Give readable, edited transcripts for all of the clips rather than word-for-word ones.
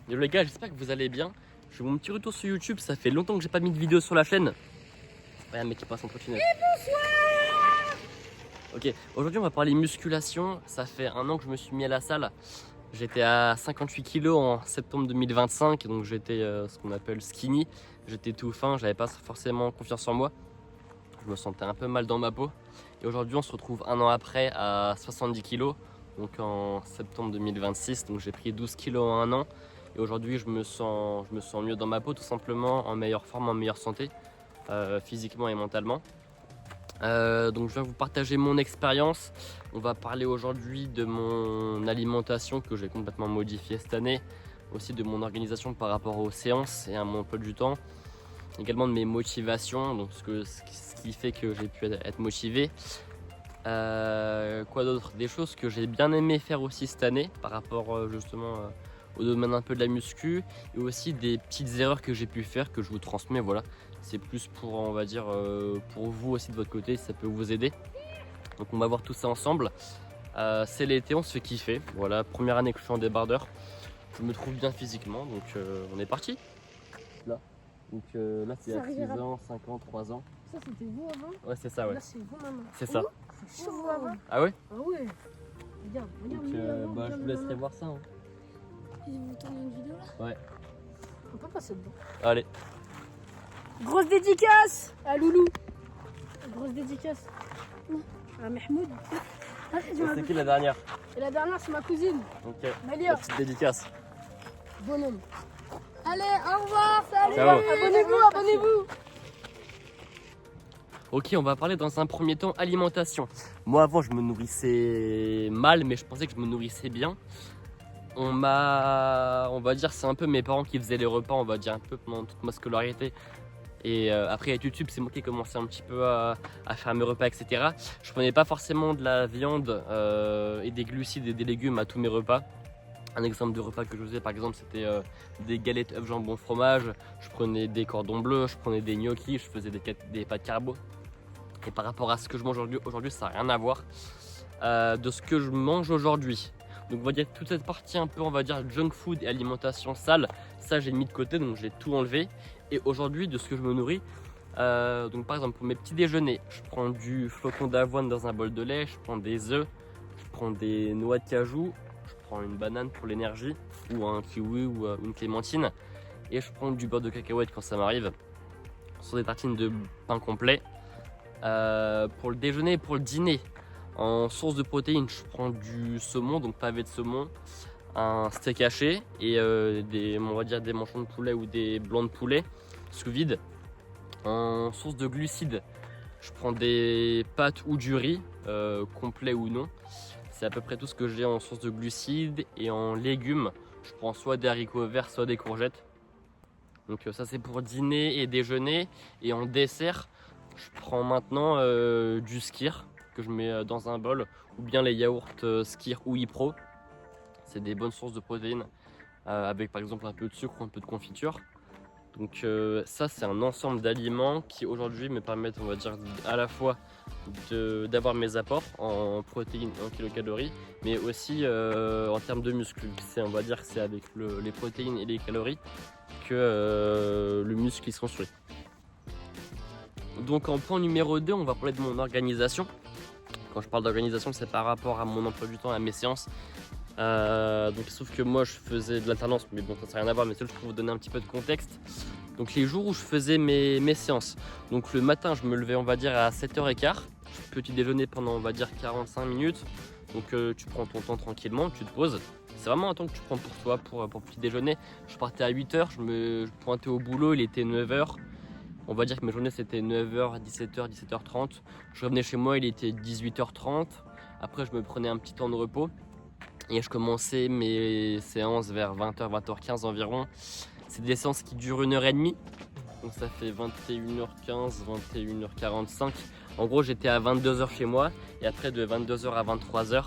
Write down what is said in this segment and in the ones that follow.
Yo les gars, j'espère que vous allez bien. Je fais mon petit retour sur YouTube, ça fait longtemps que j'ai pas mis de vidéo sur la chaîne. Ouais, un mec qui passe en trottinette. Ok, aujourd'hui on va parler musculation. Ça fait un an que je me suis mis à la salle. J'étais à 58 kg en septembre 2025, donc j'étais ce qu'on appelle skinny. J'étais tout fin, j'avais pas forcément confiance en moi. Je me sentais un peu mal dans ma peau. Et aujourd'hui on se retrouve un an après à 70 kg, donc en septembre 2026. Donc j'ai pris 12 kg en un an. Et aujourd'hui je me sens mieux dans ma peau, tout simplement, en meilleure forme, en meilleure santé, physiquement et mentalement. Donc je vais vous partager mon expérience. On va parler aujourd'hui de mon alimentation que j'ai complètement modifiée cette année, aussi de mon organisation par rapport aux séances et à mon emploi du temps, également de mes motivations, donc ce qui fait que j'ai pu être motivé. Quoi d'autre? Des choses que j'ai bien aimé faire aussi cette année par rapport justement au domaine un peu de la muscu, et aussi des petites erreurs que j'ai pu faire que je vous transmets. Voilà, c'est plus pour, on va dire, pour vous aussi de votre côté, si ça peut vous aider. Donc on va voir tout ça ensemble. C'est l'été, on se fait kiffer. Voilà, première année que je suis en débardeur. Je me trouve bien physiquement, donc on est parti. Là, donc là c'est à 6 ans, 5 ans, 3 ans. Ça c'était vous avant? Ouais, c'est ça, ouais. Là c'est vous maintenant. C'est ça. C'est chaud vous avant. Ah ouais? Ah ouais. Regarde, Donc nous avant, je vous laisserai voir ça. Hein. Je vais vous tourner une vidéo là. Ouais. On peut passer dedans. Allez. Grosse dédicace à Loulou. Grosse dédicace à Mahmoud. C'est qui la dernière? Et la dernière c'est ma cousine. Ok. Malia. La petite dédicace. Bonhomme. Allez, au revoir, salut. Ciao. Abonnez-vous. Ok, on va parler dans un premier temps alimentation. Moi avant je me nourrissais mal, mais je pensais que je me nourrissais bien. On va dire, c'est un peu mes parents qui faisaient les repas, on va dire un peu pendant toute ma scolarité. Et après avec YouTube, c'est moi qui ai commencé un petit peu à faire mes repas, etc. Je prenais pas forcément de la viande et des glucides et des légumes à tous mes repas. Un exemple de repas que je faisais par exemple, c'était des galettes œufs jambon fromage. Je prenais des cordons bleus, je prenais des gnocchis, je faisais des pâtes carbo. Et par rapport à ce que je mange aujourd'hui, ça n'a rien à voir de ce que je mange aujourd'hui. Donc on va dire toute cette partie un peu, on va dire, junk food et alimentation sale, ça j'ai mis de côté, donc j'ai tout enlevé. Et aujourd'hui, de ce que je me nourris, donc par exemple pour mes petits déjeuners, je prends du flocon d'avoine dans un bol de lait, je prends des œufs, je prends des noix de cajou, je prends une banane pour l'énergie, ou un kiwi ou une clémentine, et je prends du beurre de cacahuète quand ça m'arrive, sur des tartines de pain complet. Pour le déjeuner et pour le dîner, en source de protéines, je prends du saumon, donc pavé de saumon, un steak haché et on va dire des manchons de poulet ou des blancs de poulet sous vide. En source de glucides, je prends des pâtes ou du riz, complet ou non. C'est à peu près tout ce que j'ai en source de glucides. Et en légumes, je prends soit des haricots verts, soit des courgettes. Donc ça c'est pour dîner et déjeuner. Et en dessert, je prends maintenant du skyr que je mets dans un bol, ou bien les yaourts skyr ou Ipro. C'est des bonnes sources de protéines avec par exemple un peu de sucre ou un peu de confiture. Donc ça c'est un ensemble d'aliments qui aujourd'hui me permettent, on va dire, à la fois d'avoir mes apports en protéines et en kilocalories, mais aussi en termes de muscles. On va dire que c'est avec les protéines et les calories que le muscle se construit. Donc en point numéro 2, on va parler de mon organisation. Quand je parle d'organisation, c'est par rapport à mon emploi du temps et à mes séances. Donc il se trouve que moi je faisais de l'alternance, mais bon ça n'a rien à voir, mais c'est juste pour vous donner un petit peu de contexte. Donc les jours où je faisais mes séances, donc le matin je me levais, on va dire, à 7h15, petit déjeuner pendant, on va dire, 45 minutes. Donc tu prends ton temps tranquillement, tu te poses. C'est vraiment un temps que tu prends pour toi, pour petit déjeuner. Je partais à 8h, je me pointais au boulot, il était 9h. On va dire que mes journées c'était 9h, 17h, 17h30. Je revenais chez moi, il était 18h30. Après je me prenais un petit temps de repos. Et je commençais mes séances vers 20h, 20h15 environ. C'est des séances qui durent 1h30. Donc ça fait 21h15, 21h45. En gros j'étais à 22h chez moi. Et après de 22h à 23h.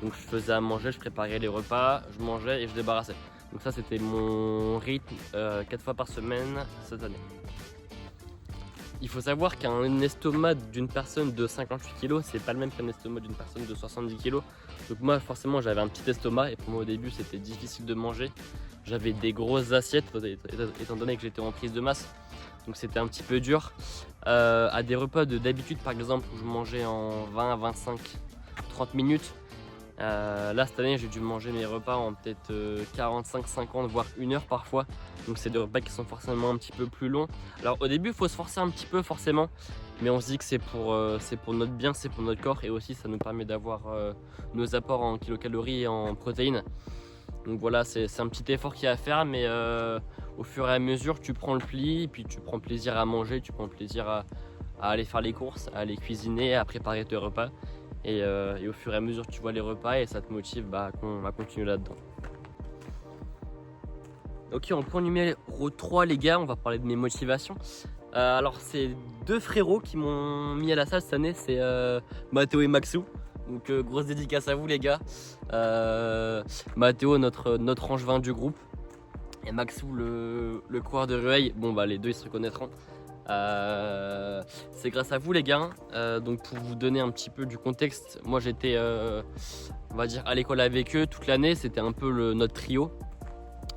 Donc je faisais à manger, je préparais les repas, je mangeais et je débarrassais. Donc ça c'était mon rythme 4 fois par semaine cette année. il faut savoir qu'un estomac d'une personne de 58 kg, c'est pas le même qu'un estomac d'une personne de 70 kg. Donc moi forcément j'avais un petit estomac et pour moi au début c'était difficile de manger. J'avais des grosses assiettes étant donné que j'étais en prise de masse. Donc c'était un petit peu dur. À des repas d'habitude par exemple où je mangeais en 20, 25, 30 minutes. Là cette année j'ai dû manger mes repas en peut-être 45, 50 voire 1 heure parfois. Donc c'est des repas qui sont forcément un petit peu plus longs. Alors au début il faut se forcer un petit peu forcément, mais on se dit que c'est pour notre bien, c'est pour notre corps et aussi ça nous permet d'avoir nos apports en kilocalories et en protéines. Donc voilà, c'est un petit effort qu'il y a à faire, mais au fur et à mesure tu prends le pli et puis tu prends plaisir à manger, tu prends plaisir à aller faire les courses, à aller cuisiner, à préparer tes repas. Et au fur et à mesure tu vois les repas et ça te motive à continuer là-dedans. Ok, en point numéro 3 les gars, on va parler de mes motivations. Alors c'est 2 frérots qui m'ont mis à la salle cette année, c'est Mathéo et Maxou. Donc grosse dédicace à vous les gars. Mathéo notre angevin du groupe. Et Maxou le coureur de Rueil. Bon bah les deux ils se reconnaîtront. C'est grâce à vous les gars. Donc pour vous donner un petit peu du contexte, moi j'étais on va dire à l'école avec eux toute l'année, c'était un peu notre trio.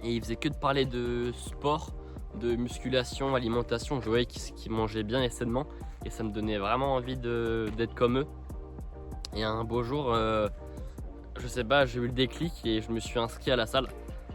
Et ils faisaient que de parler de sport, de musculation, alimentation. Je voyais qu'ils mangeaient bien et sainement et ça me donnait vraiment envie d'être comme eux. Et un beau jour, je sais pas, j'ai eu le déclic et je me suis inscrit à la salle.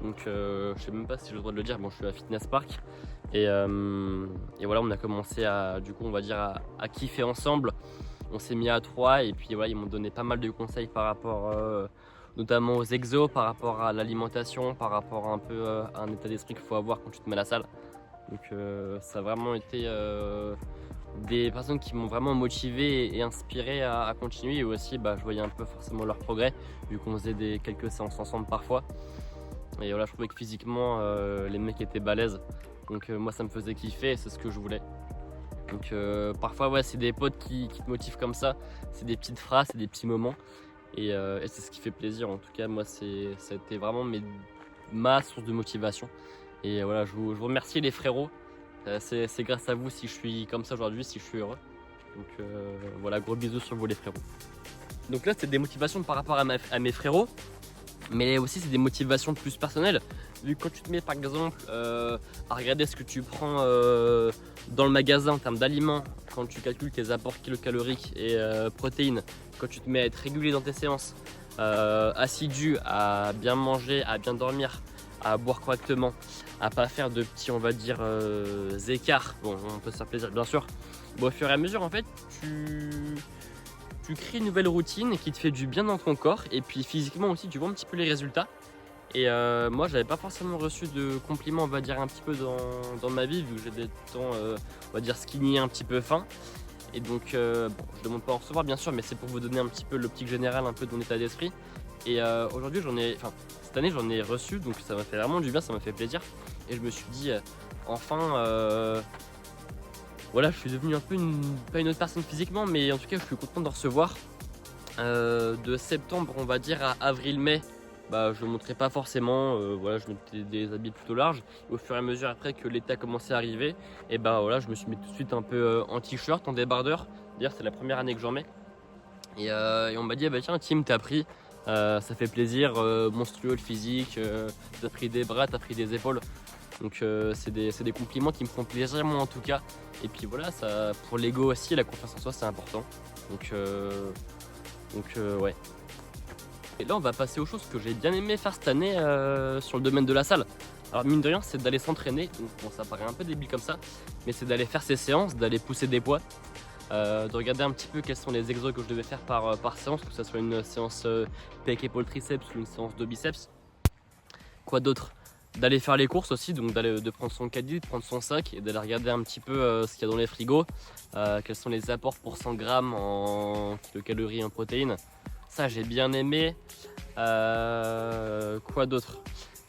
Donc je sais même pas si j'ai le droit de le dire, bon je suis à Fitness Park. Et voilà, on a commencé du coup on va dire à kiffer ensemble. On s'est mis à 3 et puis voilà, ils m'ont donné pas mal de conseils par rapport notamment aux exos, par rapport à l'alimentation, par rapport un peu à un état d'esprit qu'il faut avoir quand tu te mets à la salle. Donc ça a vraiment été des personnes qui m'ont vraiment motivé et inspiré à continuer. Et aussi je voyais un peu forcément leur progrès vu qu'on faisait quelques séances ensemble parfois. Et voilà, je trouvais que physiquement les mecs étaient balèzes. Donc moi ça me faisait kiffer et c'est ce que je voulais. Donc parfois ouais, c'est des potes qui te motivent comme ça. C'est des petites phrases, c'est des petits moments. Et c'est ce qui fait plaisir. En tout cas moi ça a été vraiment ma source de motivation. Et voilà, je vous remercie les frérots. C'est grâce à vous si je suis comme ça aujourd'hui, si je suis heureux. Donc voilà, gros bisous sur vous les frérots. Donc là c'est des motivations par rapport à mes frérots. Mais aussi c'est des motivations plus personnelles. Vu que quand tu te mets par exemple à regarder ce que tu prends dans le magasin en termes d'aliments, quand tu calcules tes apports kilocaloriques et protéines, quand tu te mets à être régulier dans tes séances, assidu à bien manger, à bien dormir, à boire correctement, à pas faire de petits on va dire écarts, bon on peut se faire plaisir bien sûr, bon, au fur et à mesure en fait tu crées une nouvelle routine qui te fait du bien dans ton corps et puis physiquement aussi tu vois un petit peu les résultats. Et moi j'avais pas forcément reçu de compliments on va dire un petit peu dans ma vie vu que j'ai des temps on va dire skinny un petit peu fin. Et donc bon, je demande pas à en recevoir bien sûr mais c'est pour vous donner un petit peu l'optique générale un peu de mon état d'esprit. Et aujourd'hui cette année j'en ai reçu donc ça m'a fait vraiment du bien, ça m'a fait plaisir. Et je me suis dit enfin voilà, je suis devenu un peu pas une autre personne physiquement mais en tout cas je suis content de recevoir. De septembre on va dire à avril-mai, je ne montrais pas forcément, voilà, je mettais des habits plutôt larges. Et au fur et à mesure après que l'été a commencé à arriver, et voilà, je me suis mis tout de suite un peu en t-shirt, en débardeur. D'ailleurs c'est la première année que j'en mets. Et on m'a dit tiens Tim t'as pris, ça fait plaisir, monstrueux le physique, t'as pris des bras, t'as pris des épaules. Donc c'est des compliments qui me font plaisir moi en tout cas. Et puis voilà, ça, pour l'ego aussi, la confiance en soi c'est important. Donc ouais. Et là on va passer aux choses que j'ai bien aimé faire cette année sur le domaine de la salle. Alors mine de rien c'est d'aller s'entraîner, donc bon ça paraît un peu débile comme ça, mais c'est d'aller faire ses séances, d'aller pousser des poids, de regarder un petit peu quels sont les exos que je devais faire par séance, que ce soit une séance pec, épaule, triceps ou une séance de biceps. Quoi d'autre? D'aller faire les courses aussi, donc de prendre son caddie, de prendre son sac et d'aller regarder un petit peu ce qu'il y a dans les frigos, quels sont les apports pour 100 grammes en kilocalories en protéines. Ça j'ai bien aimé. Quoi d'autre?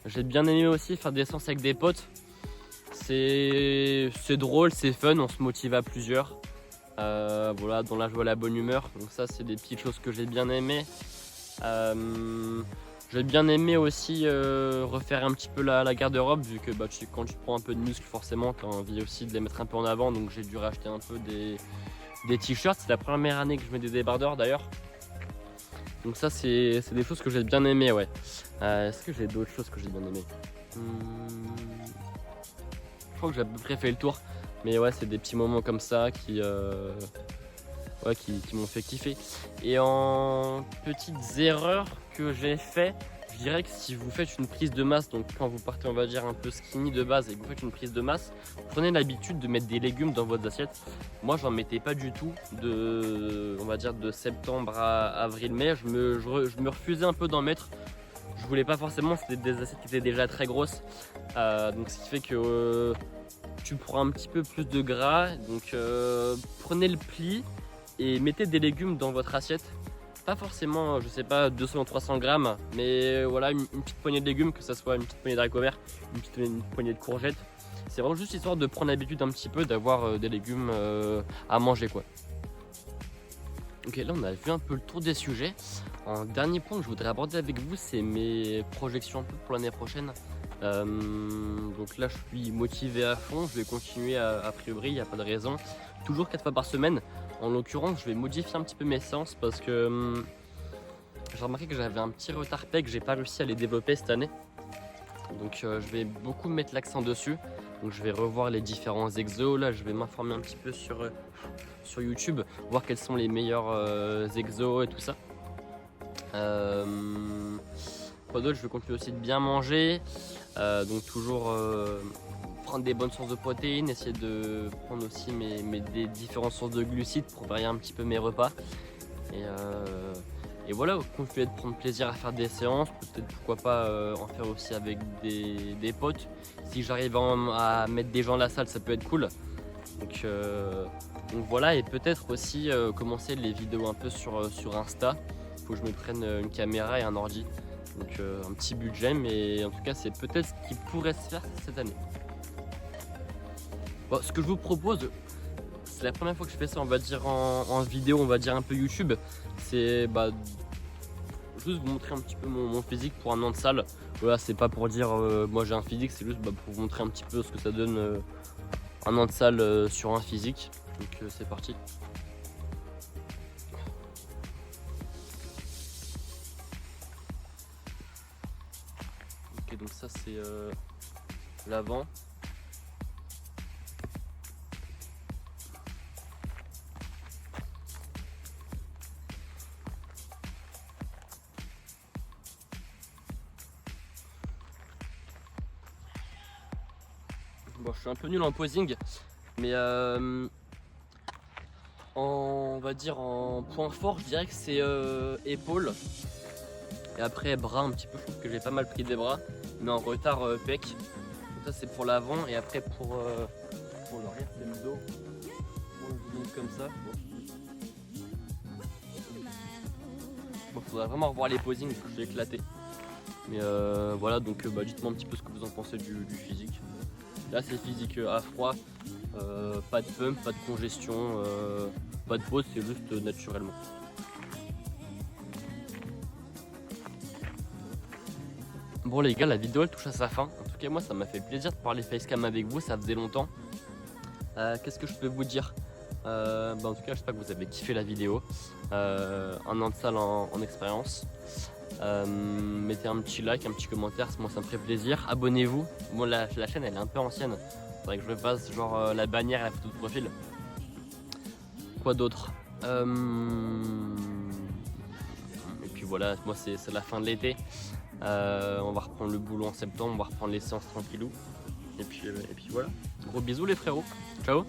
J'ai bien aimé aussi faire des séances avec des potes. C'est drôle, c'est fun, on se motive à plusieurs. Voilà, dans la joie, la bonne humeur. Donc ça c'est des petites choses que j'ai bien aimé. J'ai bien aimé aussi refaire un petit peu la garde-robe, vu que quand tu prends un peu de muscle, forcément, tu as envie aussi de les mettre un peu en avant. Donc j'ai dû racheter un peu des t-shirts. C'est la première année que je mets des débardeurs d'ailleurs. Donc ça, c'est des choses que j'ai bien aimé, ouais. Est-ce que j'ai d'autres choses que j'ai bien aimé? Je crois que j'ai à peu près fait le tour. Mais ouais, c'est des petits moments comme ça qui m'ont fait kiffer. Et en petites erreurs que j'ai fait, je dirais que si vous faites une prise de masse, donc quand vous partez on va dire un peu skinny de base et que vous faites une prise de masse, prenez l'habitude de mettre des légumes dans votre assiette. Moi j'en mettais pas du tout on va dire de septembre à avril mai, je me refusais un peu d'en mettre. Je voulais pas forcément, c'était des assiettes qui étaient déjà très grosses, donc ce qui fait que tu prends un petit peu plus de gras, donc prenez le pli et mettez des légumes dans votre assiette. Pas forcément, je sais pas, 200 ou 300 grammes, mais voilà, une petite poignée de légumes, que ce soit une petite poignée d'haricots verts, une poignée de courgettes. C'est vraiment juste histoire de prendre l'habitude un petit peu d'avoir des légumes à manger, quoi. Ok, là on a vu un peu le tour des sujets. Un dernier point que je voudrais aborder avec vous, c'est mes projections un peu pour l'année prochaine. Donc là je suis motivé à fond, je vais continuer a priori, il n'y a pas de raison. Toujours 4 fois par semaine. En l'occurrence, je vais modifier un petit peu mes séances parce que j'ai remarqué que j'avais un petit retard pec, j'ai pas réussi à les développer cette année. Donc je vais beaucoup mettre l'accent dessus. Donc je vais revoir les différents exos. Là, je vais m'informer un petit peu sur YouTube, voir quels sont les meilleurs exos et tout ça. Quoi d'autre? Je vais continuer aussi de bien manger. Donc toujours prendre des bonnes sources de protéines, essayer de prendre aussi des différentes sources de glucides pour varier un petit peu mes repas. Et voilà, continuer de prendre plaisir à faire des séances, peut-être pourquoi pas en faire aussi avec des potes. Si j'arrive à mettre des gens à la salle, ça peut être cool. Donc voilà, et peut-être aussi commencer les vidéos un peu sur Insta. Il faut que je me prenne une caméra et un ordi. Donc un petit budget, mais en tout cas c'est peut-être ce qui pourrait se faire cette année. Bon, ce que je vous propose, c'est la première fois que je fais ça, on va dire en vidéo, on va dire un peu YouTube. C'est juste vous montrer un petit peu mon physique pour un an de salle. Voilà, c'est pas pour dire moi j'ai un physique, c'est juste pour vous montrer un petit peu ce que ça donne un an de salle sur un physique. Donc c'est parti. Ok, donc ça c'est l'avant. Bon, je suis un peu nul en posing, mais on va dire en point fort, je dirais que c'est épaules. Et après bras un petit peu, je trouve que j'ai pas mal pris des bras, mais en retard pec. Donc ça c'est pour l'avant, et après pour l'arrière c'est le dos. Bon, je monte comme ça. Bon, faudrait vraiment revoir les posings, parce que je suis éclaté. Mais voilà, donc dites-moi un petit peu ce que vous en pensez du physique. Là c'est physique à froid, pas de pump, pas de congestion, pas de pause, c'est juste naturellement. Bon les gars, la vidéo elle touche à sa fin. En tout cas moi ça m'a fait plaisir de parler facecam avec vous, ça faisait longtemps. Qu'est-ce que je peux vous dire? En tout cas j'espère que vous avez kiffé la vidéo. Un an de salle en expérience. Mettez un petit like, un petit commentaire, moi ça me ferait plaisir. Abonnez-vous. Bon la chaîne elle est un peu ancienne. Faudrait que je fasse genre la bannière et la photo de profil. Quoi d'autre? Et puis voilà, moi c'est la fin de l'été. On va reprendre le boulot en septembre, on va reprendre les séances tranquillou. Et puis voilà. Gros bisous les frérots. Ciao.